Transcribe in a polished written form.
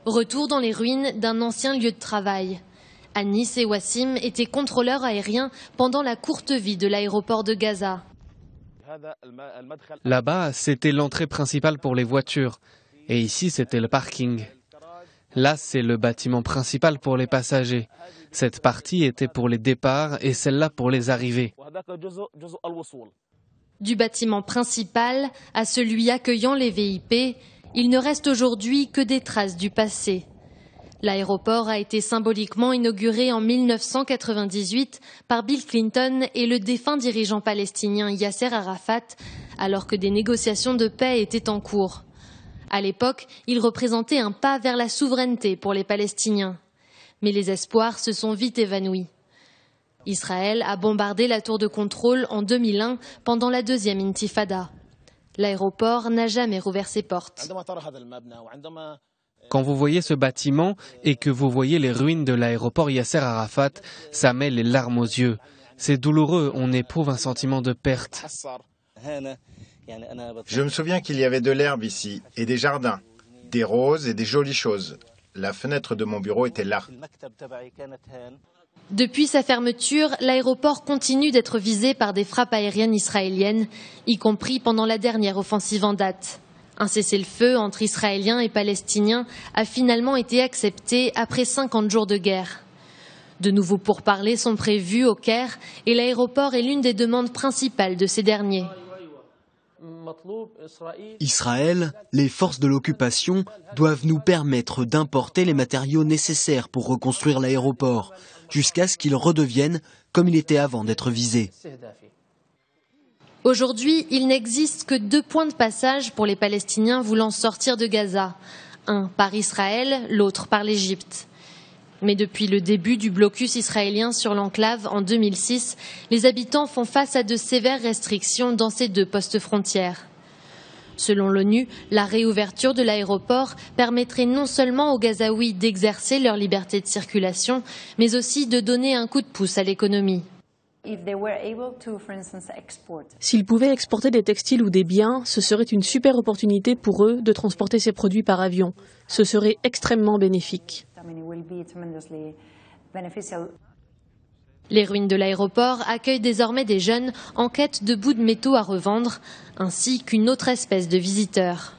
Retour dans les ruines d'un ancien lieu de travail. Anis et Wassim étaient contrôleurs aériens pendant la courte vie de l'aéroport de Gaza. Là-bas, c'était l'entrée principale pour les voitures. Et ici, c'était le parking. Là, c'est le bâtiment principal pour les passagers. Cette partie était pour les départs et celle-là pour les arrivées. Du bâtiment principal à celui accueillant les VIP, il ne reste aujourd'hui que des traces du passé. L'aéroport a été symboliquement inauguré en 1998 par Bill Clinton et le défunt dirigeant palestinien Yasser Arafat, alors que des négociations de paix étaient en cours. À l'époque, il représentait un pas vers la souveraineté pour les Palestiniens. Mais les espoirs se sont vite évanouis. Israël a bombardé la tour de contrôle en 2001 pendant la deuxième intifada. L'aéroport n'a jamais rouvert ses portes. Quand vous voyez ce bâtiment et que vous voyez les ruines de l'aéroport Yasser Arafat, ça met les larmes aux yeux. C'est douloureux, on éprouve un sentiment de perte. Je me souviens qu'il y avait de l'herbe ici et des jardins, des roses et des jolies choses. La fenêtre de mon bureau était là. Depuis sa fermeture, l'aéroport continue d'être visé par des frappes aériennes israéliennes, y compris pendant la dernière offensive en date. Un cessez-le-feu entre Israéliens et Palestiniens a finalement été accepté après 50 jours de guerre. De nouveaux pourparlers sont prévus au Caire et l'aéroport est l'une des demandes principales de ces derniers. Israël, les forces de l'occupation doivent nous permettre d'importer les matériaux nécessaires pour reconstruire l'aéroport, jusqu'à ce qu'il redevienne comme il était avant d'être visé. Aujourd'hui, il n'existe que 2 points de passage pour les Palestiniens voulant sortir de Gaza. Un par Israël, l'autre par l'Égypte. Mais depuis le début du blocus israélien sur l'enclave en 2006, les habitants font face à de sévères restrictions dans ces 2 postes frontières. Selon l'ONU, la réouverture de l'aéroport permettrait non seulement aux Gazaouis d'exercer leur liberté de circulation, mais aussi de donner un coup de pouce à l'économie. S'ils pouvaient exporter des textiles ou des biens, ce serait une super opportunité pour eux de transporter ces produits par avion. Ce serait extrêmement bénéfique. Les ruines de l'aéroport accueillent désormais des jeunes en quête de bouts de métaux à revendre, ainsi qu'une autre espèce de visiteurs.